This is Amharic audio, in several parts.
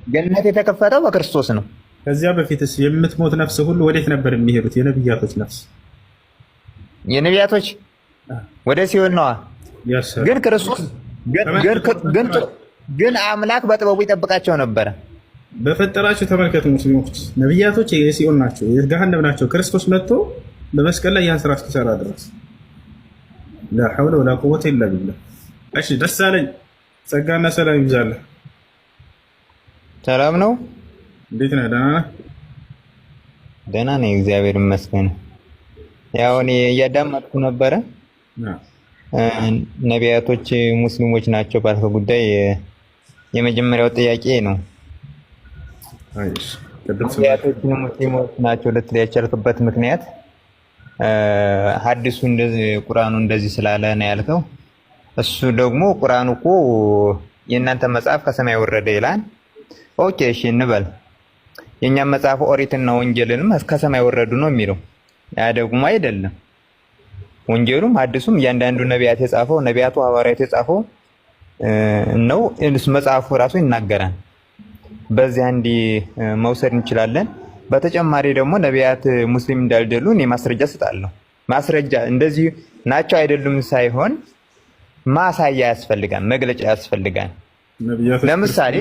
ገነት የተከፈተው በክርስቶስ ነው። ከዚያ በፊትስ የምትሞት ነፍስ ሁሉ ወዴት ነበር የሚሄዱት? የነቢያቶች ነፍስ የነቢያቶች ወደ ሲኦል ነዋ። ግን ክርስቶስ ግን አምላክ በጥበቡ ይጠብቃቸው ነበረ። በፈጠራቸው ተመልከቱ። ሙስሊሞች ነቢያቶች የሲኦል ናቸው፣ የገሃነም ናቸው። ክርስቶስ መጥቶ በመስቀል ላይ ያን ስራ እስኪሰራ ድረስ ላ ሐውለ ወላ ቁወተ ኢላ ቢላህ። እሺ ደስ አለኝ። ጸጋና ሰላም ይብዛልህ። ሰላም ነው። እንዴት ነህ? ደህና ነህ? ደህና ነኝ እግዚአብሔር ይመስገን። ያው እኔ እያዳመጥኩ ነበረ። ነቢያቶች ሙስሊሞች ናቸው ባልከው ጉዳይ የመጀመሪያው ጥያቄ ነው። ነቢያቶች ሙስሊሞች ናቸው ልትል የቻልክበት ምክንያት ሐዲሱ እንደዚህ ቁርአኑ እንደዚህ ስላለ ነው ያልከው። እሱ ደግሞ ቁርአኑ እኮ የእናንተ መጽሐፍ ከሰማይ ወረደ ይላል። ኦኬ እሺ እንበል። የኛም መጽሐፍ ኦሪትና ወንጌልንም ከሰማይ ወረዱ ነው የሚለው። ያ ደግሞ አይደለም። ወንጌሉም ሐዲሱም እያንዳንዱ ነቢያት የጻፈው ነቢያቱ ሐዋርያት የጻፈው ነው። እሱ መጽሐፉ ራሱ ይናገራል። በዚህ አንዲ መውሰድ እንችላለን። በተጨማሪ ደግሞ ነቢያት ሙስሊም እንዳልደሉ እኔ ማስረጃ ሰጣለሁ። ማስረጃ እንደዚህ ናቸው አይደሉም ሳይሆን ማሳያ ያስፈልጋል፣ መግለጫ ያስፈልጋል። ለምሳሌ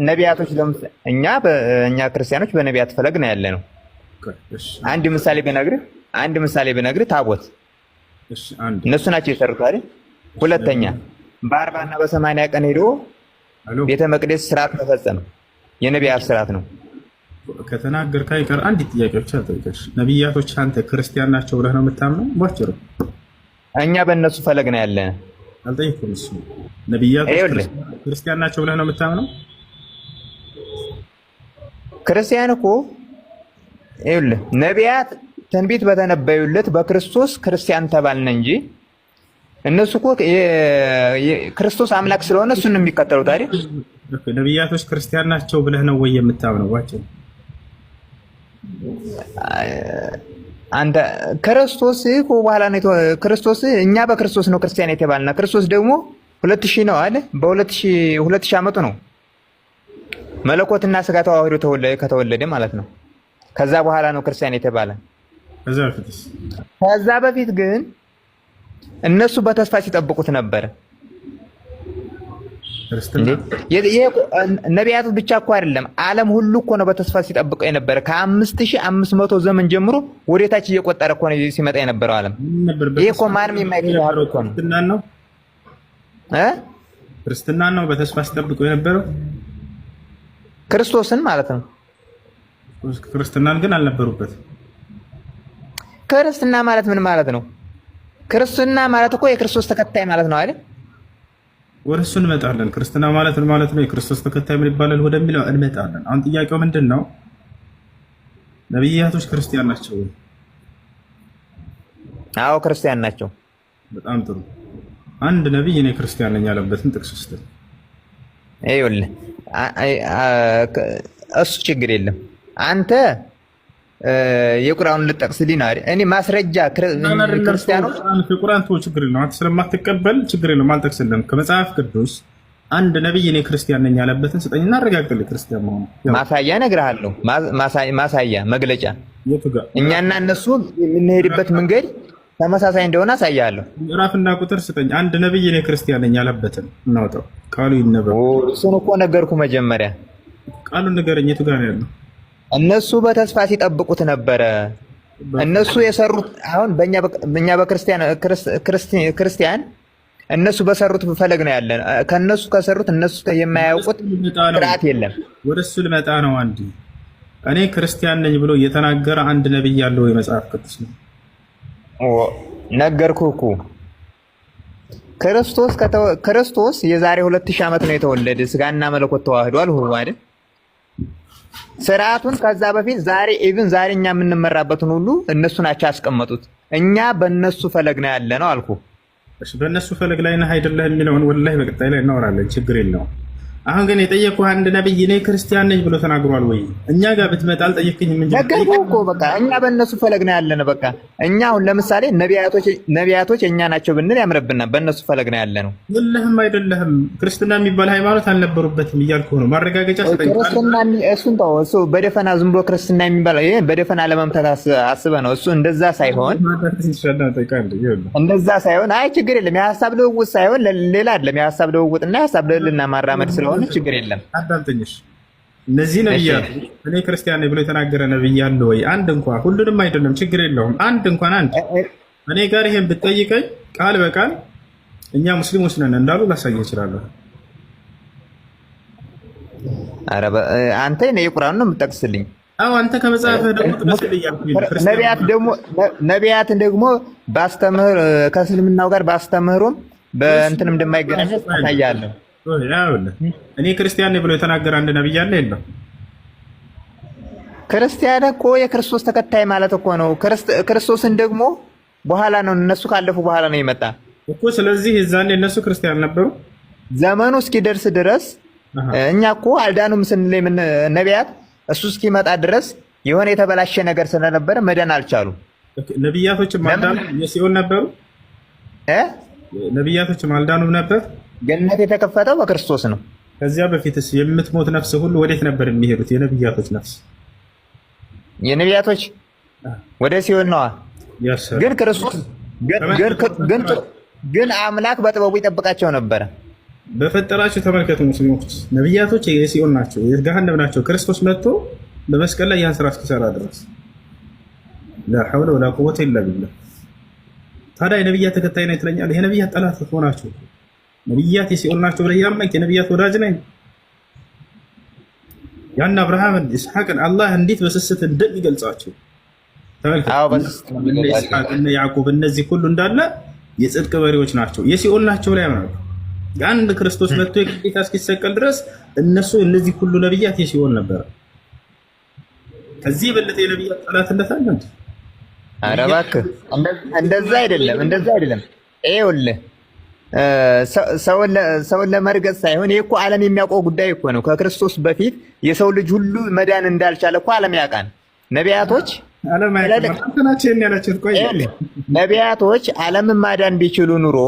ነቢያቶች እኛ ክርስቲያኖች በነቢያት ፈለግ ነው ያለ ነው። አንድ ምሳሌ ብነግርህ ታቦት እነሱ ናቸው የሰሩት አይደል? ሁለተኛ በ40 እና በ80 ቀን ሄዶ ቤተ መቅደስ ስርዓት ተፈጸመ። የነቢያት ስርዓት ነው። ከተናገርክ አይቀር አንድ ጥያቄ ብቻ ጠይቀሽ። ነቢያቶች አንተ ክርስቲያን ናቸው ብለህ ነው የምታምነው? ባጭሩ እኛ በእነሱ ፈለግ ነው ያለን። አልጠይኩም። እሱ ነቢያቶች ክርስቲያን ናቸው ብለህ ነው የምታምነው? ክርስቲያን እኮ ይኸውልህ ነቢያት ትንቢት በተነበዩለት በክርስቶስ ክርስቲያን ተባልን እንጂ እነሱ እኮ ክርስቶስ አምላክ ስለሆነ እሱን ነው የሚከተሉት አይደል? ነቢያቶች ክርስቲያን ናቸው ብለህ ነው ወይ የምታምነው? ባጭሩ አንተ ክርስቶስ እኮ በኋላ ነው ክርስቶስ እኛ በክርስቶስ ነው ክርስቲያን የተባልና ክርስቶስ ደግሞ 2000 ነው አለ። በ2000 ዓመቱ ነው መለኮትና ስጋ ተዋህዶ ከተወለደ ማለት ነው። ከዛ በኋላ ነው ክርስቲያን የተባለ። ከዛ በፊት ግን እነሱ በተስፋ ሲጠብቁት ነበር። ነቢያቱ ብቻ እኮ አይደለም ዓለም ሁሉ እኮ ነው በተስፋ ሲጠብቀው የነበረ። ከ5500 ዘመን ጀምሮ ወደታች እየቆጠረ እኮ ነው ሲመጣ የነበረው ዓለም። ይሄ እኮ ማንም የማይከራከረው እኮ ነው። ክርስትናን ነው በተስፋ ሲጠብቀው የነበረው ክርስቶስን ማለት ነው። ክርስትናን ግን አልነበሩበት። ክርስትና ማለት ምን ማለት ነው? ክርስትና ማለት እኮ የክርስቶስ ተከታይ ማለት ነው አይደል? ወደ እሱ እንመጣለን። ክርስትና ማለት ምን ማለት ነው? የክርስቶስ ተከታይ ምን ይባላል ወደሚለው እንመጣለን። አሁን ጥያቄው ምንድን ነው? ነቢያቶች ክርስቲያን ናቸው? አዎ ክርስቲያን ናቸው። በጣም ጥሩ። አንድ ነቢይ እኔ ክርስቲያን ነኝ ያለበትን ጥቅስ ውስጥ ይኸውልህ፣ እሱ ችግር የለም። አንተ የቁርአኑን ልጠቅስልኝ አይደል? እኔ ማስረጃ ክርስቲያኖች ከቁርአን ተው ችግር የለውም። አንተ ስለማትቀበል ችግር የለውም። አልጠቅስልህም። ከመጽሐፍ ቅዱስ አንድ ነብይ እኔ ክርስቲያን ነኝ ያለበትን ስጠኝና አረጋግጥልኝ ክርስቲያን መሆኑ። ማሳያ እነግርሃለሁ። ማሳያ መግለጫ የቱ ጋር እኛና እነሱ የምንሄድበት መንገድ ተመሳሳይ እንደሆነ አሳያለሁ። ምዕራፍና ቁጥር ስጠኝ። አንድ ነብይ እኔ ክርስቲያን ነኝ ያለበትን እናውጣው። ቃሉ ይነበብ። እሱን እኮ ነገርኩ መጀመሪያ። ቃሉን ንገረኝ። የቱ ጋር ነው ያለው? እነሱ በተስፋ ሲጠብቁት ነበረ። እነሱ የሰሩት አሁን በእኛ በክርስቲያን እነሱ በሰሩት ፈለግ ነው ያለን። ከነሱ ከሰሩት እነሱ የማያውቁት ስርዓት የለም። ወደሱ ልመጣ ነው። አንድ እኔ ክርስቲያን ነኝ ብሎ እየተናገረ አንድ ነብይ ያለው የመጽሐፍ ቅዱስ ነው። ነገርኩህ እኮ ክርስቶስ የዛሬ 2000 ዓመት ነው የተወለደ። ስጋና መለኮት ተዋህዷል አይደል? ስርዓቱን ከዛ በፊት ዛሬ እኛ የምንመራበትን ሁሉ እነሱ ናቸው ያስቀመጡት። እኛ በእነሱ ፈለግ ነው ያለ ነው አልኩ። እሺ በእነሱ ፈለግ ላይ ነህ አይደለህ የሚለውን ወላሂ በቀጣይ ላይ እናወራለን። ችግር የለውም። አሁን ግን የጠየቁህ አንድ ነብይ እኔ ክርስቲያን ነኝ ብሎ ተናግሯል ወይ? እኛ ጋር ብትመጣ አልጠየቅኝም እንጂ ነገርኩህ እኮ በቃ እኛ በእነሱ ፈለግ ነው ያለነው። በቃ እኛ አሁን ለምሳሌ ነቢያቶች እኛ ናቸው ብንል ያምርብናል። በእነሱ ፈለግ ነው ያለነው። የለህም አይደለህም። ክርስትና የሚባል ሃይማኖት አልነበሩበትም እያልኩ ነው። ማረጋገጫ ሰጠኝ። ክርስትና እሱን ተው። እሱ በደፈና ዝም ብሎ ክርስትና የሚባለው ይሄ በደፈና ለመምታት አስበህ ነው። እሱ እንደዛ ሳይሆን አይ ችግር የለም። የሀሳብ ልውውጥ ሳይሆን ሌላ አይደለም። የሀሳብ ልውውጥና የሀሳብ ልዕልና ማራመድ ስለሆነ ችግር የለም። አዳምጠኝሽ። እነዚህ ነብያት እኔ ክርስቲያን ነኝ ብሎ የተናገረ ነብይ አለ ወይ? አንድ እንኳን። ሁሉንም አይደለም ችግር የለውም። አንድ እንኳን አንድ እኔ ጋር ይሄን ብትጠይቀኝ ቃል በቃል እኛ ሙስሊሞች ነን እንዳሉ ላሳየህ እችላለሁ። ኧረ አንተ የቁርአን ነው የምትጠቅስልኝ? አዎ አንተ ከመጽሐፍህ ደግሞ ነቢያትን ደግሞ ባስተምህር ከእስልምናው ጋር ባስተምህሩም በእንትንም እንደማይገናኝ ታያለህ። እኔ ክርስቲያን ነኝ ብሎ የተናገረ አንድ ነብይ አለ የለም? ክርስቲያን እኮ የክርስቶስ ተከታይ ማለት እኮ ነው። ክርስቶስን ደግሞ በኋላ ነው እነሱ ካለፉ በኋላ ነው የመጣ እኮ። ስለዚህ የዛኔ እነሱ ክርስቲያን ነበሩ። ዘመኑ እስኪደርስ ድረስ እኛ እኮ አልዳኑም ስንል ነቢያት እሱ እስኪመጣ ድረስ የሆነ የተበላሸ ነገር ስለነበረ መዳን አልቻሉ። ነቢያቶችም አልዳኑ የሲኦል ነበሩ። ነቢያቶችም አልዳኑም ነበር። ገነት የተከፈተው በክርስቶስ ነው። ከዚያ በፊትስ የምትሞት ነፍስ ሁሉ ወዴት ነበር የሚሄዱት? የነቢያቶች ነፍስ የነቢያቶች ወደ ሲኦል ነዋ። ግን ክርስቶስ ግን አምላክ በጥበቡ ይጠብቃቸው ነበረ። በፈጠራቸው ተመልከቱ። ሙስሊሞች ነቢያቶች የሲኦል ናቸው፣ የገሃነም ናቸው። ክርስቶስ መጥቶ በመስቀል ላይ ያን ስራ እስኪሰራ ድረስ ላ ሐውለ ወላ ቁወተ ኢላ ቢላህ። ታዲያ የነቢያት ተከታይ ነኝ ትለኛለህ? የነቢያት ጠላት ሆናችሁ ነቢያት የሲኦል ናቸው ብለህ ያመንክ የነቢያት ወዳጅ ነኝ። ያን አብርሃምን ኢስሐቅን አላህ እንዴት በስስት እንደሚገልጻቸው ተመልከቱ። እነ ኢስሐቅ እነ ያዕቆብ እነዚህ ሁሉ እንዳለ የጽድቅ በሬዎች ናቸው፣ የሲኦል ናቸው ላይ ያምናሉ። አንድ ክርስቶስ መጥቶ የግዴታ እስኪሰቀል ድረስ እነሱ እነዚህ ሁሉ ነቢያት የሲኦል ነበር። ከዚህ የበለጠ የነቢያት ጠላትነት አለ እንዴ? ኧረ እባክህ እንደዛ አይደለም፣ እንደዛ አይደለም። ይኸውልህ ሰውን ለመርገጥ ሳይሆን ይሄ እኮ ዓለም የሚያውቀው ጉዳይ እኮ ነው። ከክርስቶስ በፊት የሰው ልጅ ሁሉ መዳን እንዳልቻለ እኮ ዓለም ያውቃል። ነቢያቶች ዓለምን ማዳን ቢችሉ ኑሮ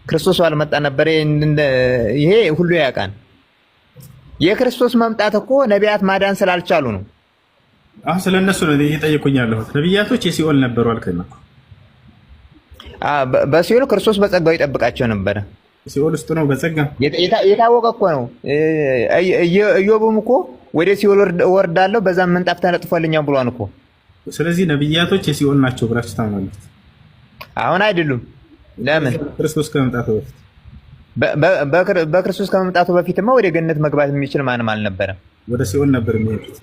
ክርስቶስ ባልመጣ ነበር። ይሄ ሁሉ ያውቃል። የክርስቶስ መምጣት እኮ ነቢያት ማዳን ስላልቻሉ ነው። አሁን ስለነሱ ነው እየጠየቁኝ ያለሁት። ነቢያቶች የሲኦል ነበሩ አልከኝ እኮ። በሲኦል ክርስቶስ በጸጋው ይጠብቃቸው ነበረ። ሲኦል ውስጥ ነው በጸጋ የታወቀ እኮ ነው። ኢዮብም እኮ ወደ ሲኦል ወርዳለሁ በዛም ምንጣፍ ተነጥፎልኛል ብሏን እኮ። ስለዚህ ነቢያቶች የሲኦል ናቸው ብላችሁ ታምናላችሁ? አሁን አይደሉም። ለምን? ክርስቶስ ከመምጣቱ በፊት በክርስቶስ ከመምጣቱ በፊትማ ወደ ገነት መግባት የሚችል ማንም አልነበረም። ወደ ሲኦል ነበር የሚሄዱት።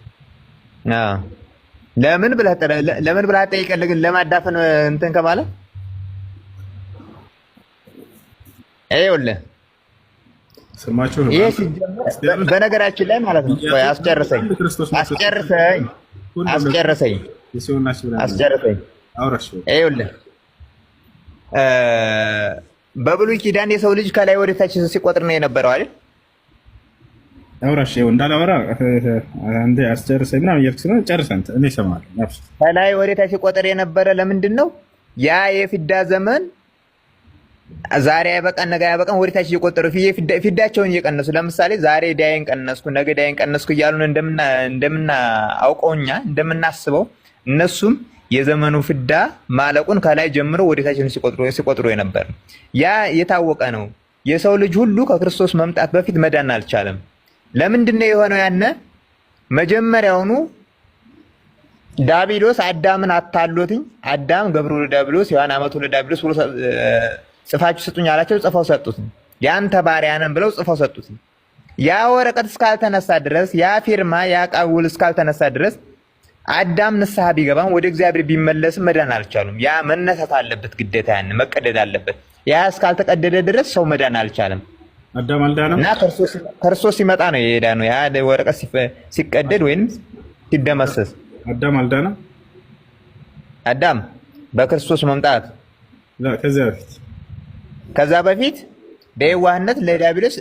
ለምን ብለህ ጠይቀህ ለማዳፈን እንትን ከማለት ይኸውልህ ስማችሁ ነው። በነገራችን ላይ ማለት ነው። አስጨርሰኝ። ይኸውልህ በብሉይ ኪዳን የሰው ልጅ ከላይ ወደ ታች ሲቆጥር ነው የነበረው አይደል? አውራሽ ይኸው እንዳላወራ አንዴ አስጨርሰኝ ምናምን እያልክ ስለሆነ ጨርሰህ አንተ እኔ እሰማለሁ። ከላይ ወደ ታች ሲቆጥር የነበረ ለምንድን ነው? ያ የፊዳ ዘመን ዛሬ አይበቃን ነገ አይበቃን ወደ ታች እየቆጠሩ ፊዳቸውን እየቀነሱ ለምሳሌ ዛሬ ዳይን ቀነስኩ ነገ ዳይን ቀነስኩ እያሉን እንደምናውቀው እኛ እንደምናስበው እነሱም የዘመኑ ፍዳ ማለቁን ከላይ ጀምሮ ወደ ታች ሲቆጥሩ የነበር ያ የታወቀ ነው። የሰው ልጅ ሁሉ ከክርስቶስ መምጣት በፊት መዳን አልቻለም። ለምንድን ነው የሆነው? ያነ መጀመሪያውኑ ዳቢሎስ አዳምን አታሎትኝ። አዳም ገብሩ ለዳቢሎስ ሔዋን አመቱ ለዳቢሎስ ብሎ ጽፋችሁ ስጡኝ አላቸው። ጽፈው ሰጡት። ያንተ ባሪያ ነን ብለው ጽፈው ሰጡት። ያ ወረቀት እስካልተነሳ ድረስ ያ ፊርማ ያ ቃል እስካልተነሳ ድረስ አዳም ንስሐ ቢገባም ወደ እግዚአብሔር ቢመለስም መዳን አልቻሉም። ያ መነሳት አለበት ግዴታ፣ ያን መቀደድ አለበት። ያ እስካልተቀደደ ድረስ ሰው መዳን አልቻለም። አዳም አልዳነም እና ክርስቶስ ሲመጣ ነው የዳነው። ያ ወረቀት ሲቀደድ ወይም ሲደመሰስ አዳም አልዳነም። አዳም በክርስቶስ መምጣት ከዛ በፊት በየዋህነት ለዲያብሎስ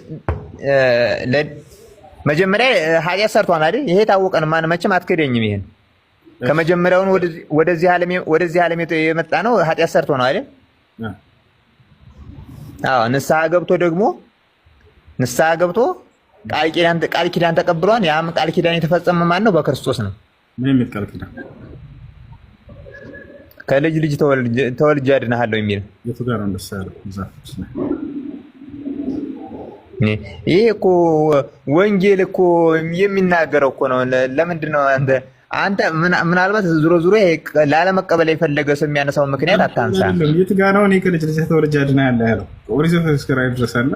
መጀመሪያ ኃጢአት ሰርቷል አይደል? ይሄ ታወቀ ነው። ማን መቼም አትከደኝም። ይሄን ከመጀመሪያውን ወደዚህ ዓለም የመጣ ነው ኃጢአት ሰርቶ ነው አይደል? አዎ። ንስሐ ገብቶ ቃል ኪዳን ተቀብሏል። ያም ቃል ኪዳን የተፈጸመ ማን ነው? በክርስቶስ ነው። ምን የሚል ቃል ኪዳን? ከልጅ ልጅ ተወልጄ አድንሃለሁ የሚል የቱ ጋር ነው እንደሳለ? ይሄ እኮ ወንጌል እኮ የሚናገረው እኮ ነው። ለምንድን ነው አንተ ምናልባት ዙሮ ላለመቀበል የፈለገ ሰው የሚያነሳው ምክንያት አታንሳ። የቱ ጋር ነው? እኔ ከልጅ ልጅ ተወልጄ አድንሃለሁ ያለው ኦሪት ዘፍጥረት ድረስ አለ።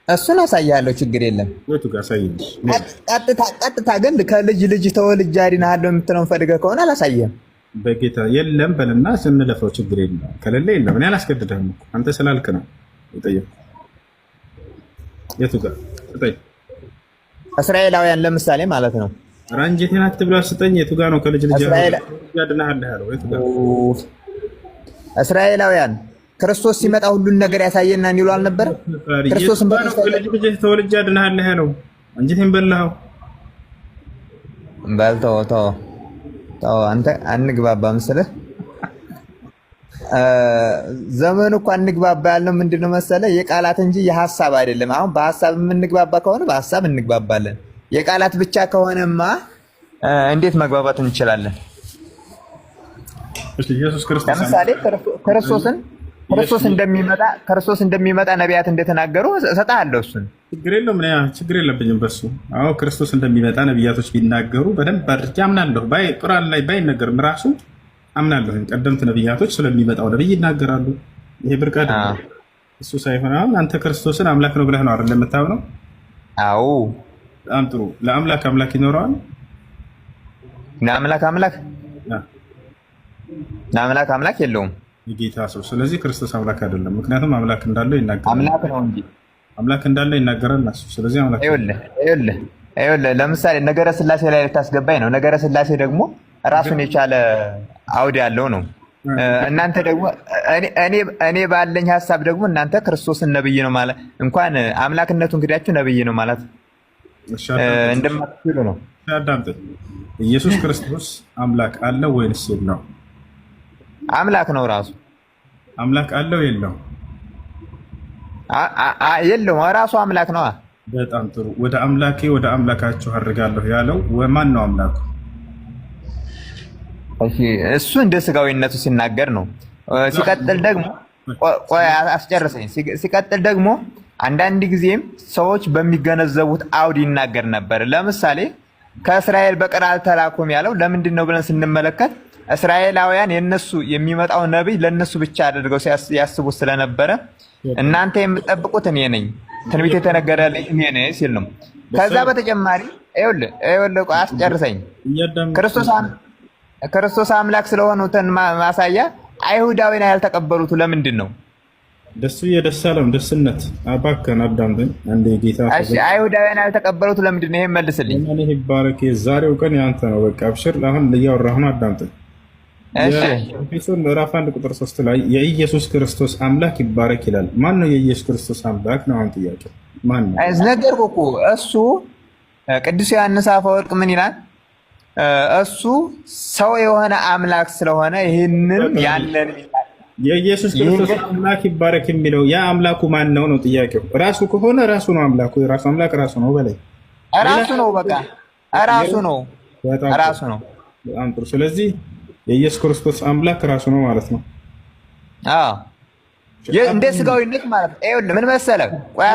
እሱን አሳያለሁ፣ ችግር የለም። የቱ ጋር አሳየኝ? ቀጥታ ግን ከልጅ ልጅ ተወልጄ አድንሃለሁ የምትለውን ፈልገህ ከሆነ አላሳየህም። በጌታ የለም በልና ስንለፈው ችግር የለም። ከሌለ የለም። እኔ አላስገድድህም እኮ አንተ ስላልክ ነው የጠየኩህ። የቱ ጋር ስጠኝ። እስራኤላውያን ለምሳሌ ማለት ነው። ራንጀቴን አትብላ ስጠኝ። የቱ ጋር ነው ከልጅ ልጅ አድንሃለሁ ያለው? የቱ ጋር? እስራኤላውያን ክርስቶስ ሲመጣ ሁሉን ነገር ያሳየና እንዲሉ አልነበረ? ክርስቶስን ከልጅ ልጅ ተወልጄ አድንሃለሁ ያለው። አንጀቴን በላኸው። በልተው ተው አንተ አንግባባ መሰለህ። ዘመኑ እኮ አንግባባ ያልነው ምንድነው መሰለህ? የቃላት እንጂ የሐሳብ አይደለም። አሁን በሐሳብ የምንግባባ ከሆነ በሐሳብ እንግባባለን። የቃላት ብቻ ከሆነማ እንዴት መግባባት እንችላለን? ኢየሱስ ክርስቶስ ለምሳሌ ክርስቶስ እንደሚመጣ ነቢያት እንደተናገሩ እሰጥሃለሁ። እሱን ችግር የለብኝም በሱ። አዎ ክርስቶስ እንደሚመጣ ነቢያቶች ቢናገሩ በደንብ አድርጌ አምናለሁ። ቁርአን ላይ ባይነገርም ራሱ አምናለሁ። ቀደምት ነቢያቶች ስለሚመጣው ነብይ ይናገራሉ። ይሄ ብርቅ አይደለም። እሱ ሳይሆን አሁን አንተ ክርስቶስን አምላክ ነው ብለህ ነው አይደል የምታምነው? አዎ። በጣም ጥሩ። ለአምላክ አምላክ ይኖረዋል? ለአምላክ አምላክ የለውም የጌታ ሰው። ስለዚህ ክርስቶስ አምላክ አይደለም። ምክንያቱም አምላክ እንዳለው ይናገራል። አምላክ ነው እንጂ አምላክ እንዳለው ይናገራል እሱ። ስለዚህ አምላክ ይኸውልህ ለምሳሌ ነገረ ስላሴ ላይ ልታስገባኝ ነው። ነገረ ስላሴ ደግሞ ራሱን የቻለ አውድ ያለው ነው። እናንተ ደግሞ እኔ ባለኝ ሐሳብ ደግሞ እናንተ ክርስቶስን ነብይ ነው ማለት እንኳን አምላክነቱን እንግዲያችሁ ነብይ ነው ማለት እንደማትችሉ ነው። አዳምጥ። ኢየሱስ ክርስቶስ አምላክ አለው ወይንስ የለው? አምላክ ነው ራሱ። አምላክ አለው የለው? የለውም፣ ራሱ አምላክ ነው። በጣም ጥሩ። ወደ አምላካችሁ አድርጋለሁ ያለው ማን ነው አምላኩ? እሱ እንደ ስጋዊነቱ ሲናገር ነው። ሲቀጥል ደግሞ ቆይ አስጨርሰኝ። ሲቀጥል ደግሞ አንዳንድ ጊዜም ሰዎች በሚገነዘቡት አውድ ይናገር ነበር። ለምሳሌ ከእስራኤል በቀር አልተላኩም ያለው ለምንድን ነው ብለን ስንመለከት እስራኤላውያን የነሱ የሚመጣው ነብይ ለነሱ ብቻ አድርገው ያስቡ ስለነበረ እናንተ የምትጠብቁት እኔ ነኝ፣ ትንቢት የተነገረልኝ እኔ ነኝ ሲል ነው። ከዛ በተጨማሪ ይኸውልህ አስጨርሰኝ። ክርስቶስ አምላክ ስለሆኑትን ማሳያ አይሁዳውያን ያልተቀበሉት ለምንድን ነው? ደሱ የደሳለም ደስነት አባከን አዳምጠኝ አንዴ ጌታ። እሺ አይሁዳውያን ያልተቀበሉት ለምንድን ነው? ይሄን መልስልኝ። እኔ ይባረክ። ዛሬው ቀን ያንተ ነው። በቃ አብሽር። አሁን እያወራሁ ነው። አዳምጠኝ። እሺ ኤፌሶን ምዕራፍ 1 ቁጥር 3 ላይ የኢየሱስ ክርስቶስ አምላክ ይባረክ ይላል። ማን ነው የኢየሱስ ክርስቶስ አምላክ ነው? አሁን ጥያቄው ማን ነው? ነገርኩህ እኮ እሱ ቅዱስ ዮሐንስ አፈወርቅ ምን ይላል? እሱ ሰው የሆነ አምላክ ስለሆነ ይህንን ያለን የኢየሱስ ክርስቶስ አምላክ ይባረክ የሚለው ያ አምላኩ ማን ነው ነው ጥያቄው። ራሱ ከሆነ ራሱ ነው አምላኩ። የራሱ አምላክ ራሱ ነው በላይ ራሱ ነው። በቃ ራሱ ነው። በጣም ጥሩ። ስለዚህ የኢየሱስ ክርስቶስ አምላክ ራሱ ነው ማለት ነው። አዎ እንደ ስጋዊነት ማለት ነው። ይኸውልህ ምን መሰለህ፣ ቆይ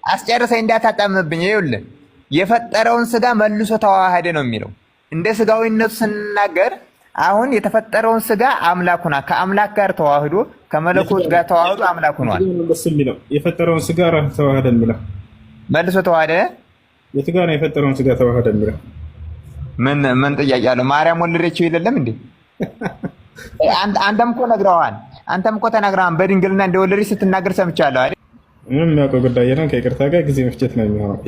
አስጨርሰኝ እንዳታጣምብኝ። ይኸውልህ የፈጠረውን ስጋ መልሶ ተዋሃደ ነው የሚለው። እንደ ስጋዊነቱ ስንናገር አሁን የተፈጠረውን ስጋ አምላኩና ከአምላክ ጋር ተዋህዶ ከመለኮት ጋር ተዋህዶ አምላክ ሆኗል። የፈጠረውን ስጋ ራሱ ተዋህደ የሚለው መልሶ ተዋህደ። የት ጋር ነው የፈጠረውን ስጋ ተዋህደ የሚለው? ምን ጥያቄ አለው? ማርያም ወለደችው የለም እንዴ? አንተም እኮ ነግረዋል። አንተም እኮ ተናግረዋል። በድንግልና እንደወለደች ስትናገር ሰምቻለሁ አይደል? ምንም የሚያውቀው ጉዳይ ነው። ከይቅርታ ጋር ጊዜ መፍጀት ነው የሚሆነው።